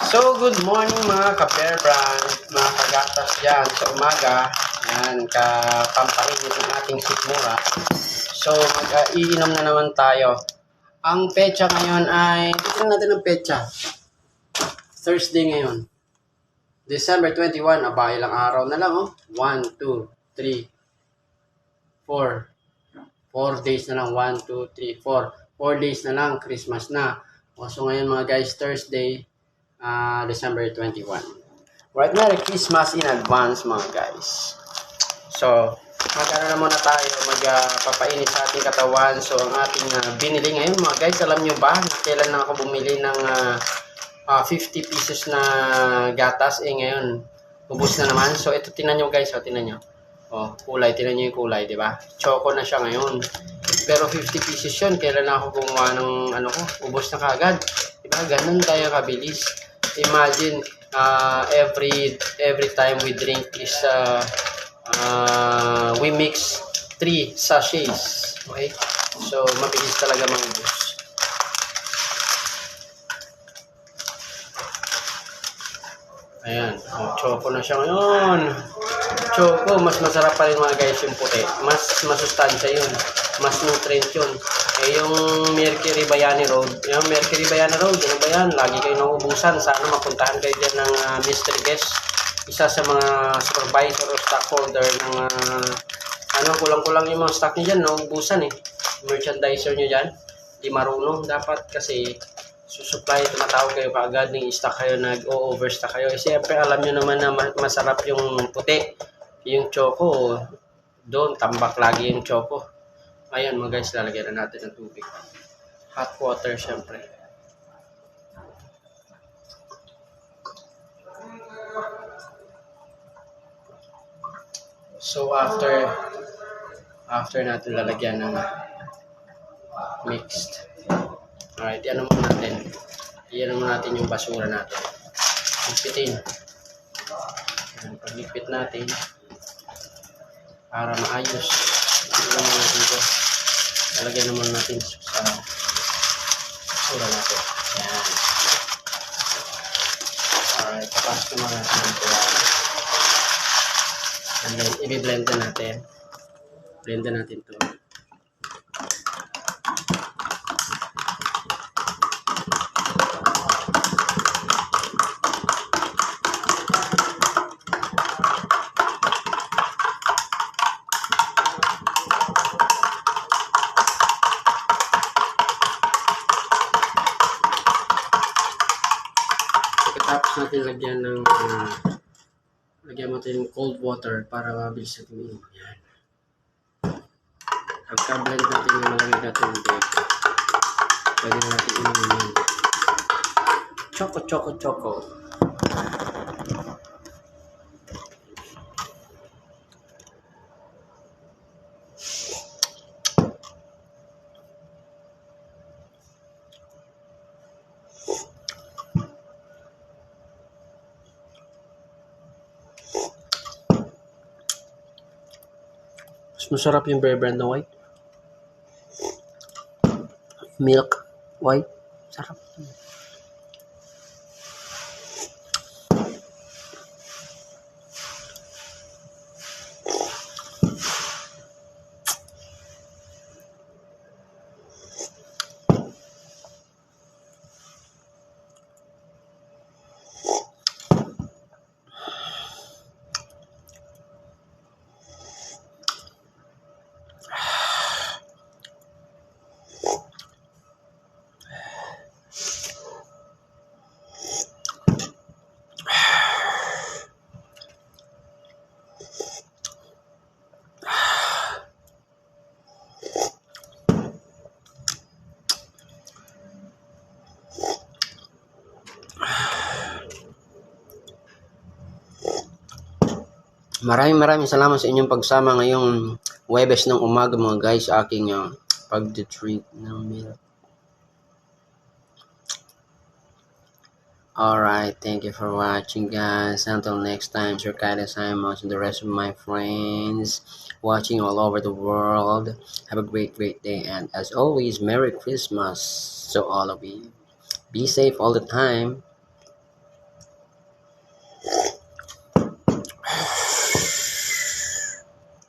So, good morning mga ka-Bear Brand, mga kagatas dyan sa umaga. Yan, kapampainit ng ating sikmura. So, mag-iinom na naman tayo. Ang petsa ngayon ay, tignan natin ang petsa. Thursday ngayon. December 21, aba, ilang araw na lang, oh. 1, 2, 3, 4. 4 days na lang, 1, 2, 3, 4. 4 days na lang, Christmas na. So, ngayon mga guys, Thursday, December 21. Right, Merry Christmas in advance mga guys. So, mag-ano na muna tayo, magpapainit sa ating katawan. So, ang ating binili ngayon mga guys, alam nyo ba na kailan na ako bumili ng 50 pesos na gatas? Ngayon, ubos na naman. So, ito, tinan nyo guys, tinan nyo. Kulay, tinan nyo yung kulay, di ba? Choco na siya ngayon. Pero 50 pesos yun, kailan na ako gumawa ng ubos na kagad. Diba? Ganun tayo kabilis. Imagine, every time we drink is, we mix 3 sachets. Okay? So, mabilis talaga maubos. Ayan. Choco na siya ngayon. Choco, mas masarap pa rin mga guys yung puti. Mas masustansya yun. Mas nutrient yun. Yung Mercury Bayani Road. Yung Mercury Bayani Road, ano ba yan? Lagi kayo nauubusan. Sana mapuntahan kayo dyan ng mystery guest. Isa sa mga supervisor o stockholder ng kulang-kulang yung mga stock nyo dyan. Nauubusan eh. Merchandiser nyo dyan. Di marunong. Dapat kasi susupply, tumatawag kayo kaagad ng stock kayo, nag-overstock kayo. Siyempre, alam nyo naman na masarap yung puti. Yung choco, doon, tambak lagi yung choco. Ayan mga guys, lalagyan na natin ng tubig. Hot water, syempre. So, after natin lalagyan ng mixed. Alright, yan naman natin. Iyan naman natin yung basura natin. Ligpitin. Pag-ligpit natin, para maayos. Ito naman natin ito. Lalagyan naman natin sa basura natin. Yan. Alright, tapos naman natin ito. And then, i-blend na natin. Blend na natin ito. Tapos natin lagyan natin ng cold water para mabilis natin inom. Yan. Pagka-blend natin yung malamig na tubig, pwede na natin inumin. Choco, choco, choco. Masarap yung Bear Brand na white. Milk white. Sarap. Maraming salamat sa inyong pagsama ngayong Huwebes ng umaga mga guys sa aking pag-drink ng milk. Alright, thank you for watching guys. Until next time, Sir Kaida Simons and the rest of my friends watching all over the world. Have a great day, and as always, Merry Christmas to all of you. Be safe all the time.